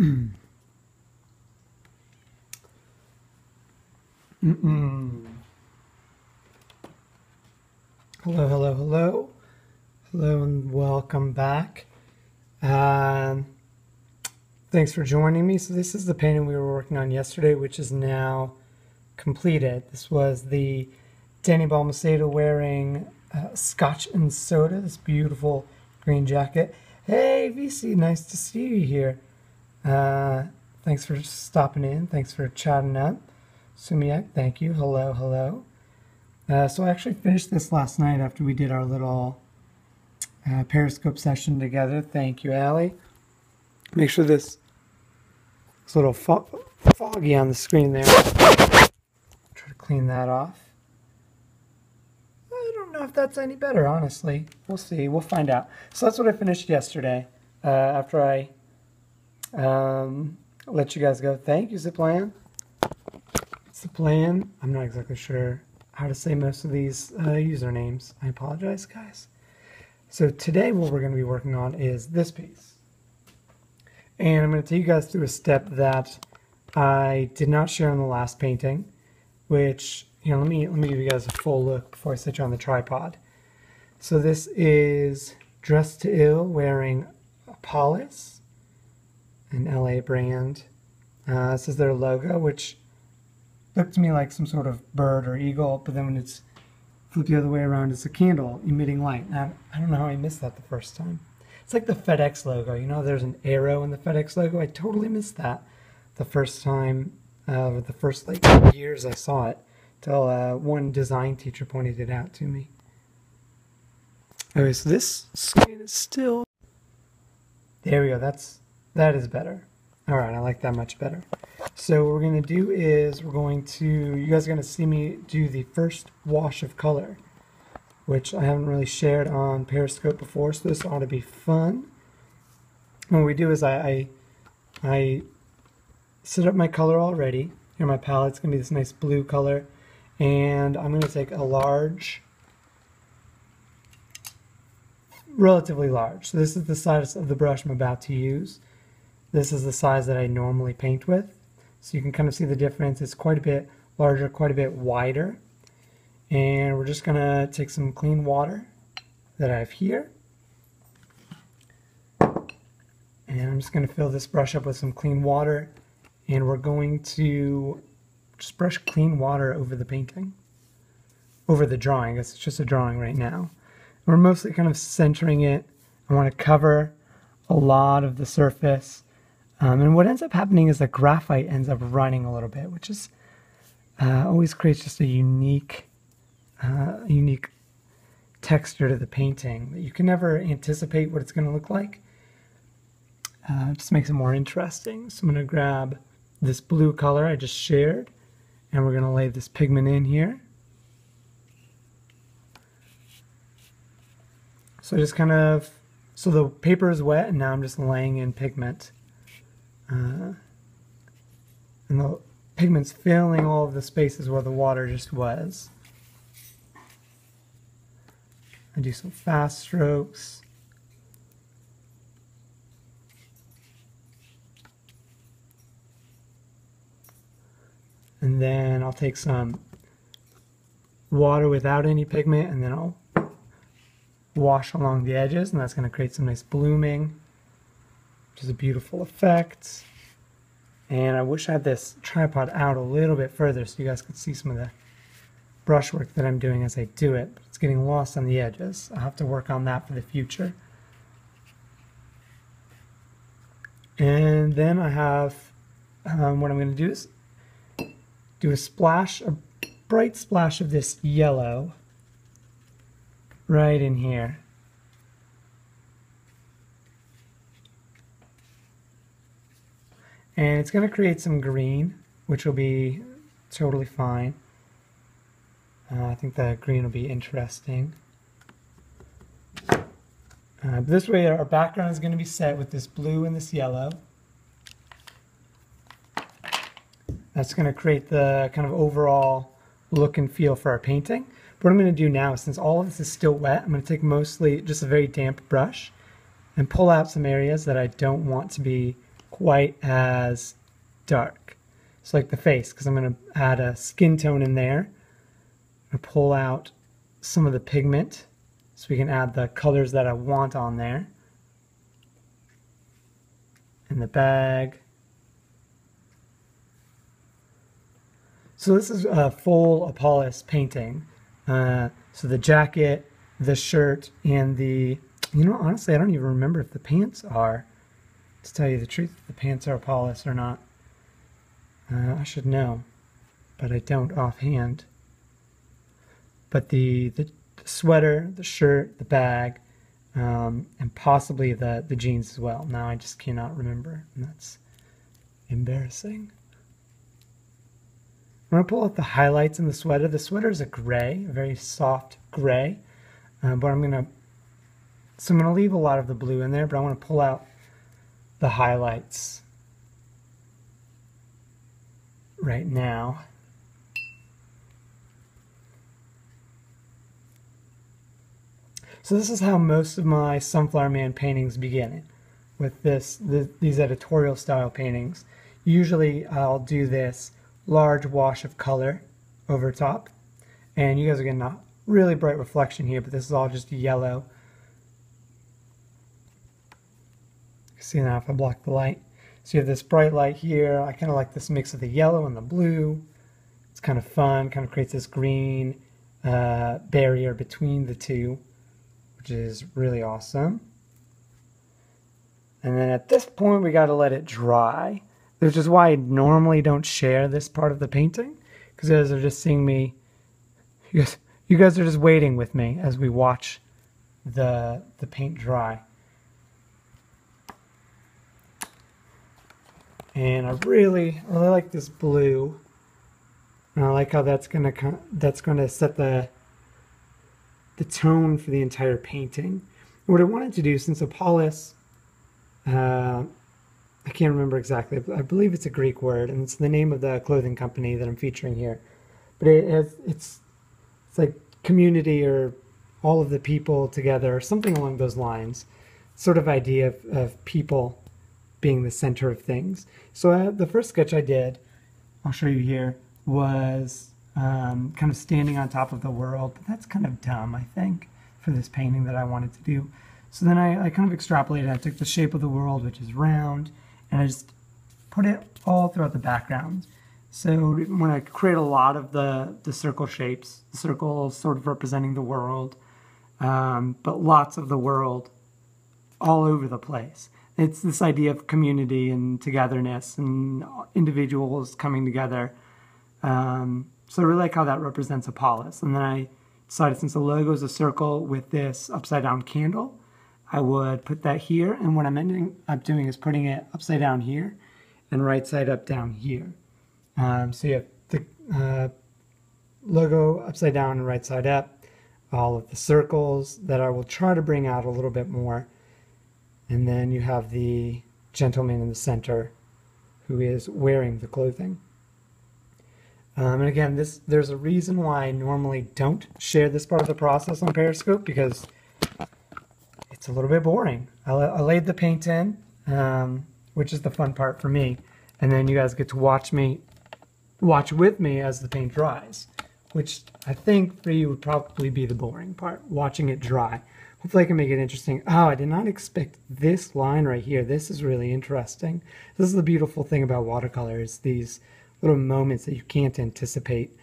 Hello, hello, hello. Hello and welcome back. Thanks for joining me. So this is the painting we were working on yesterday, which is now completed. This was the Danny Balmaceda wearing Scotch and Soda, this beautiful green jacket. Hey, VC, nice to see you here. Thanks for stopping in. Thanks for chatting up. Sumiak, thank you. Hello, hello. So I actually finished this last night after we did our little Periscope session together. Thank you, Allie. Make sure this is a little foggy on the screen there. Try to clean that off. I don't know if that's any better, honestly. We'll see. We'll find out. So that's what I finished yesterday after I let you guys go. Thank you, Ziplan. Ziplan. I'm not exactly sure how to say most of these usernames. I apologize, guys. So today what we're going to be working on is this piece. And I'm going to take you guys through a step that I did not share in the last painting, which, let me give you guys a full look before I set you on the tripod. So this is Dressed to Ill wearing Apolis, an LA brand. This is their logo, which looked to me like some sort of bird or eagle, but then when it's flipped the other way around, it's a candle emitting light. Now, I don't know how I missed that the first time. It's like the FedEx logo. There's an arrow in the FedEx logo. I totally missed that the first time, the first years I saw it, till one design teacher pointed it out to me. Okay, so this screen is still... There we go. That is better. All right, I like that much better. So what we're going to do is you guys are going to see me do the first wash of color, which I haven't really shared on Periscope before, so this ought to be fun. And what we do is I set up my color already. Here my palette's going to be this nice blue color, and I'm going to take a large, relatively large. So this is the size of the brush I'm about to use. This is the size that I normally paint with. So you can kind of see the difference. It's quite a bit larger, quite a bit wider. And we're just going to take some clean water that I have here. And I'm just going to fill this brush up with some clean water. And we're going to just brush clean water over the painting. Over the drawing. It's just a drawing right now. We're mostly kind of centering it. I want to cover a lot of the surface. And what ends up happening is that graphite ends up running a little bit, which is always creates just a unique texture to the painting that you can never anticipate what it's going to look like. It just makes it more interesting. So I'm going to grab this blue color I just shared, and we're going to lay this pigment in here. So so the paper is wet, and now I'm just laying in pigment. And the pigment's filling all of the spaces where the water just was. I do some fast strokes. And then I'll take some water without any pigment, and then I'll wash along the edges, and that's going to create some nice blooming, which is a beautiful effect. And I wish I had this tripod out a little bit further so you guys could see some of the brushwork that I'm doing as I do it. But it's getting lost on the edges. I'll have to work on that for the future. And then I have, what I'm going to do is do a bright splash of this yellow right in here. And it's going to create some green, which will be totally fine. I think that green will be interesting. This way our background is going to be set with this blue and this yellow. That's going to create the kind of overall look and feel for our painting. But what I'm going to do now, since all of this is still wet, I'm going to take mostly just a very damp brush and pull out some areas that I don't want to be quite as dark. So like the face, because I'm going to add a skin tone in there. I'm going to pull out some of the pigment so we can add the colors that I want on there. In the bag. So this is a full Apolis painting. So the jacket, the shirt, and the, honestly, I don't even remember if the pants are, to tell you the truth, if the pants are Apolis or not. I should know, but I don't offhand. But the sweater, the shirt, the bag, and possibly the jeans as well. Now I just cannot remember, and that's embarrassing. I'm going to pull out the highlights in the sweater. The sweater is a gray, a very soft gray, but I'm going to leave a lot of the blue in there, but I want to pull out the highlights right now. So this is how most of my Sunflowerman paintings begin, with these editorial style paintings. Usually I'll do this large wash of color over top, and you guys are getting a really bright reflection here, but this is all just yellow. See now if I block the light. So you have this bright light here. I kind of like this mix of the yellow and the blue. It's kind of fun, kind of creates this green barrier between the two, which is really awesome. And then at this point we got to let it dry, which is why I normally don't share this part of the painting, because you guys are just seeing me, you guys are just waiting with me as we watch the paint dry. And I really like this blue, and I like how that's gonna set the tone for the entire painting. What I wanted to do, since Apolis, I can't remember exactly, I believe it's a Greek word, and it's the name of the clothing company that I'm featuring here. But it's like community, or all of the people together, or something along those lines. Sort of idea of people being the center of things. So the first sketch I did, I'll show you here, was kind of standing on top of the world, but that's kind of dumb, I think, for this painting that I wanted to do. So then I kind of extrapolated. I took the shape of the world, which is round, and I just put it all throughout the background. So when I create a lot of the circle shapes, the circles sort of representing the world, but lots of the world all over the place. It's this idea of community and togetherness and individuals coming together. So I really like how that represents Apolis. And then I decided, since the logo is a circle with this upside down candle, I would put that here. And what I'm ending up doing is putting it upside down here and right side up down here. So you have the logo upside down and right side up, all of the circles that I will try to bring out a little bit more. And then you have the gentleman in the center who is wearing the clothing. And again, there's a reason why I normally don't share this part of the process on Periscope, because it's a little bit boring. I laid the paint in, which is the fun part for me, and then you guys get to watch with me as the paint dries, which I think for you would probably be the boring part, watching it dry. Hopefully I can make it interesting. Oh, I did not expect this line right here. This is really interesting. This is the beautiful thing about watercolors, these little moments that you can't anticipate.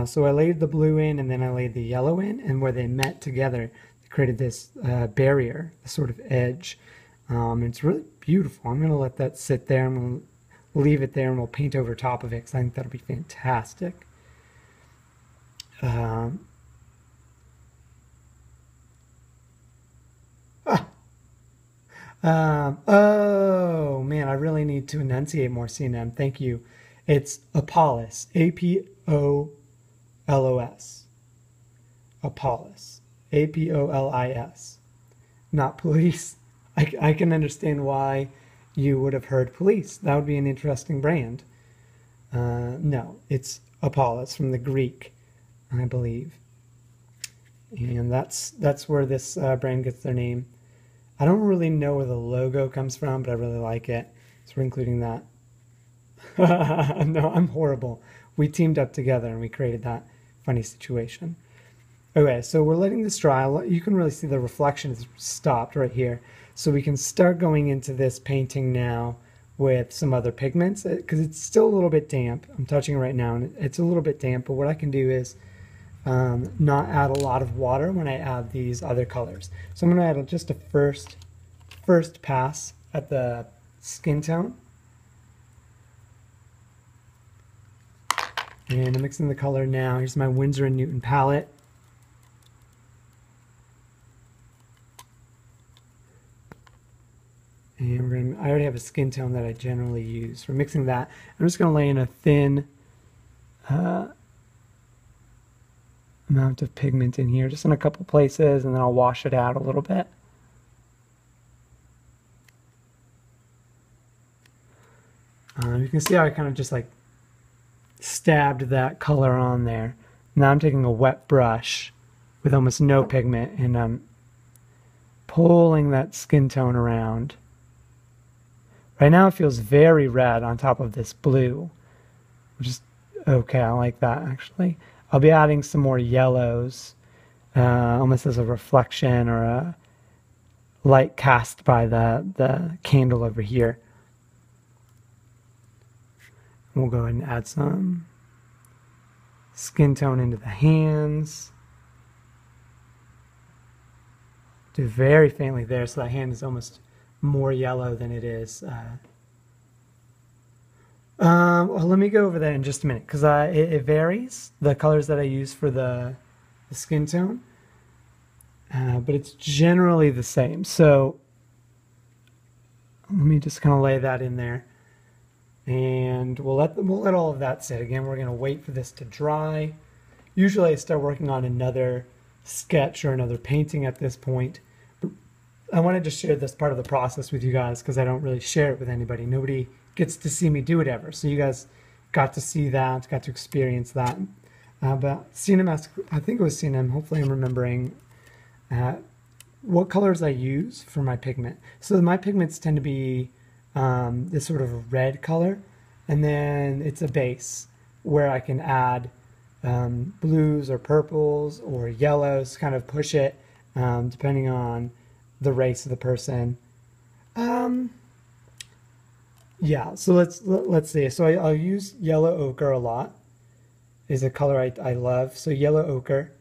So I laid the blue in, and then I laid the yellow in, and where they met together, they created this barrier, this sort of edge. It's really beautiful. I'm going to let that sit there. I'm going to leave it there, and we'll paint over top of it, because I think that'll be fantastic. Oh man, I really need to enunciate more, CNM. Thank you. It's Apolis, A-P-O-L-O-S. Apolis, A-P-O-L-I-S. Not police. I can understand why you would have heard police. That would be an interesting brand. No, it's Apolis, from the Greek, I believe. And that's where this brand gets their name. I don't really know where the logo comes from, but I really like it. So we're including that. No, I'm horrible. We teamed up together and we created that funny situation. Okay, so we're letting this dry. You can really see the reflection is stopped right here. So we can start going into this painting now with some other pigments because it's still a little bit damp. I'm touching it right now and it's a little bit damp, but what I can do is not add a lot of water when I add these other colors. So I'm going to add just a first pass at the skin tone. And I'm mixing the color now. Here's my Winsor & Newton palette. And I already have a skin tone that I generally use. For mixing that, I'm just going to lay in a thin amount of pigment in here, just in a couple places, and then I'll wash it out a little bit. You can see how I kind of just like stabbed that color on there. Now I'm taking a wet brush with almost no pigment and I'm pulling that skin tone around. Right now it feels very red on top of this blue, which is okay. I like that actually. I'll be adding some more yellows, almost as a reflection or a light cast by the candle over here. We'll go ahead and add some skin tone into the hands. Do very faintly there, so that hand is almost more yellow than it is. Well, let me go over that in just a minute, because it varies, the colors that I use for the skin tone, but it's generally the same. So let me just kind of lay that in there. And we'll let all of that sit. Again, we're going to wait for this to dry. Usually I start working on another sketch or another painting at this point. But I wanted to share this part of the process with you guys because I don't really share it with anybody. Nobody gets to see me do it ever. So you guys got to see that, got to experience that. But CNM, I think it was CNM, hopefully I'm remembering what colors I use for my pigment. So my pigments tend to be this sort of red color, and then it's a base where I can add blues or purples or yellows, kind of push it depending on the race of the person. Yeah, so let's see. So I'll use yellow ochre a lot. Is a color I love. So yellow ochre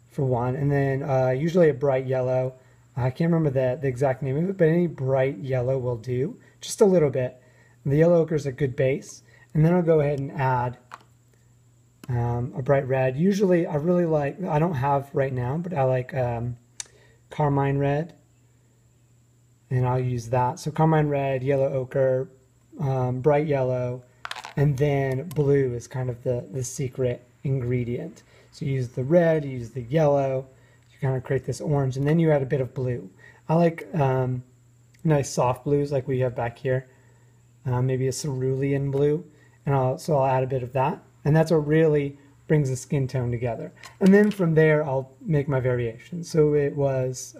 for one, and then usually a bright yellow. I can't remember the exact name of it, but any bright yellow will do. Just a little bit. The yellow ochre is a good base. And then I'll go ahead and add a bright red. Usually I really like, I don't have right now, but I like carmine red. And I'll use that. So carmine red, yellow ochre, bright yellow, and then blue is kind of the secret ingredient. So you use the red, you use the yellow, you kind of create this orange, and then you add a bit of blue. I like nice soft blues like we have back here, maybe a cerulean blue, and so I'll add a bit of that, and that's what really brings the skin tone together. And then from there I'll make my variations. So it was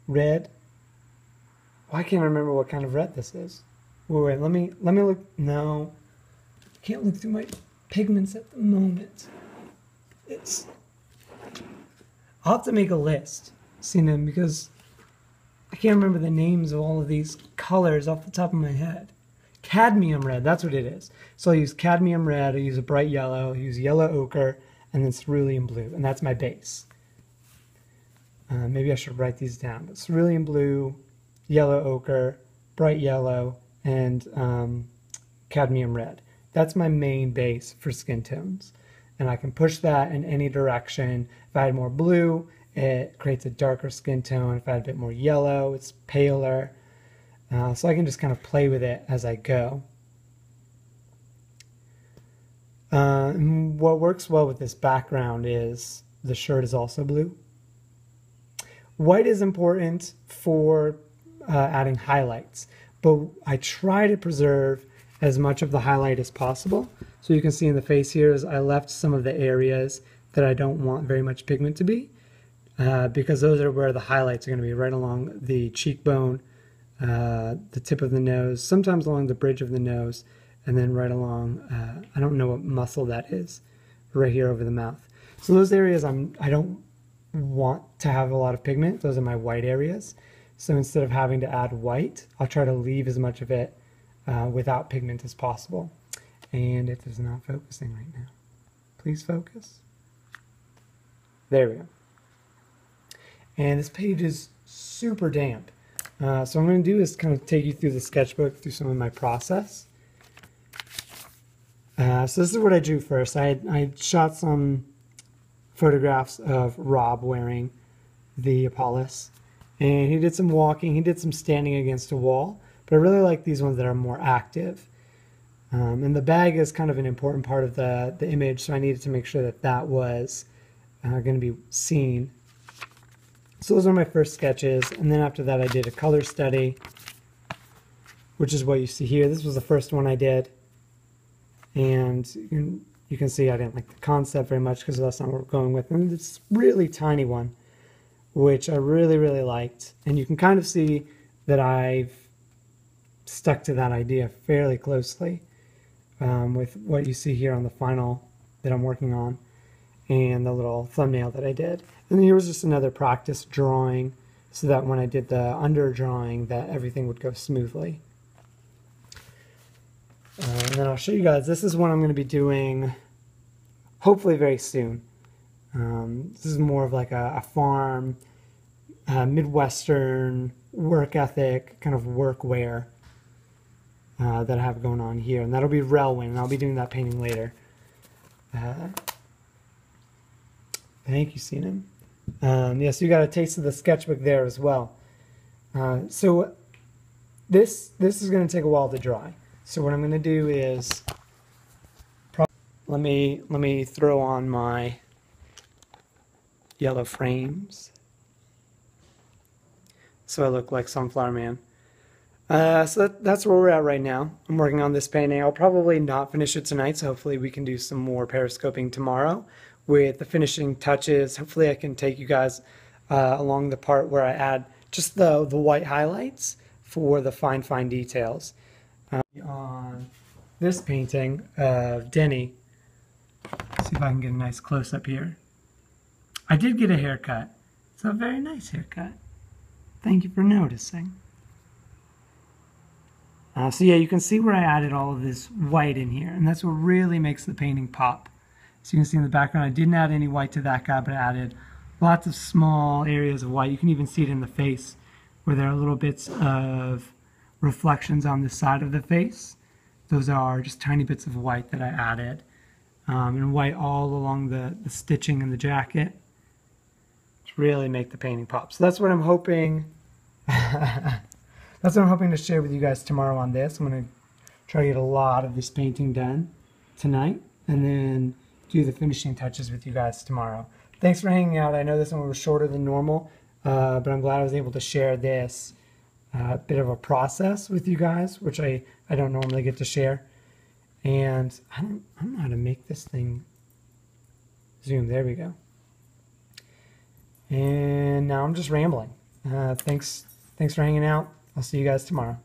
red. Well, I can't remember what kind of red this is. Wait, let me look. No, I can't look through my pigments at the moment. I'll have to make a list, seeing them, because I can't remember the names of all of these colors off the top of my head. Cadmium red, that's what it is. So I'll use cadmium red, I'll use a bright yellow, I'll use yellow ochre, and then cerulean blue, and that's my base. Maybe I should write these down, but cerulean blue, yellow ochre, bright yellow, and cadmium red. That's my main base for skin tones. And I can push that in any direction. If I add more blue, it creates a darker skin tone. If I add a bit more yellow, it's paler. So I can just kind of play with it as I go. What works well with this background is the shirt is also blue. White is important for adding highlights, but I try to preserve as much of the highlight as possible. So you can see in the face here is I left some of the areas that I don't want very much pigment to be, because those are where the highlights are going to be, right along the cheekbone, the tip of the nose, sometimes along the bridge of the nose, and then right along, I don't know what muscle that is, right here over the mouth. So those areas I don't want to have a lot of pigment. Those are my white areas. So instead of having to add white, I'll try to leave as much of it without pigment as possible. And it is not focusing right now. Please focus. There we go. And this page is super damp. So what I'm going to do is kind of take you through the sketchbook, through some of my process. So this is what I drew first. I shot some photographs of Rob wearing the Apolis. And he did some walking, he did some standing against a wall. But I really like these ones that are more active. And the bag is kind of an important part of the image, so I needed to make sure that that was going to be seen. So those are my first sketches, and then after that I did a color study, which is what you see here. This was the first one I did, and you can see I didn't like the concept very much because that's not what we're going with. And this really tiny one, which I really, really liked, and you can kind of see that I've stuck to that idea fairly closely with what you see here on the final that I'm working on and the little thumbnail that I did. And then here was just another practice drawing so that when I did the under drawing that everything would go smoothly. And then I'll show you guys, this is what I'm going to be doing hopefully very soon. This is more of like a farm, Midwestern work ethic, kind of work wear that I have going on here. And that'll be Relwyn, and I'll be doing that painting later. Thank you, Seenan. Yes, you got a taste of the sketchbook there as well. So this is going to take a while to dry. So what I'm going to do is let me throw on my yellow frames so I look like Sunflowerman. So that's where we're at right now. I'm working on this painting. I'll probably not finish it tonight, so hopefully we can do some more periscoping tomorrow with the finishing touches. Hopefully I can take you guys along the part where I add just the white highlights for the fine details. On this painting of Denny, let's see if I can get a nice close-up here. I did get a haircut. It's a very nice haircut. Thank you for noticing. So yeah, you can see where I added all of this white in here, and that's what really makes the painting pop. So you can see in the background, I didn't add any white to that guy, but I added lots of small areas of white. You can even see it in the face, where there are little bits of reflections on the side of the face. Those are just tiny bits of white that I added, and white all along the stitching in the jacket to really make the painting pop. So that's what I'm hoping. That's what I'm hoping to share with you guys tomorrow on this. I'm going to try to get a lot of this painting done tonight and then do the finishing touches with you guys tomorrow. Thanks for hanging out. I know this one was shorter than normal, but I'm glad I was able to share this bit of a process with you guys, which I don't normally get to share. And I don't know how to make this thing zoom. There we go. And now I'm just rambling. Thanks for hanging out. I'll see you guys tomorrow.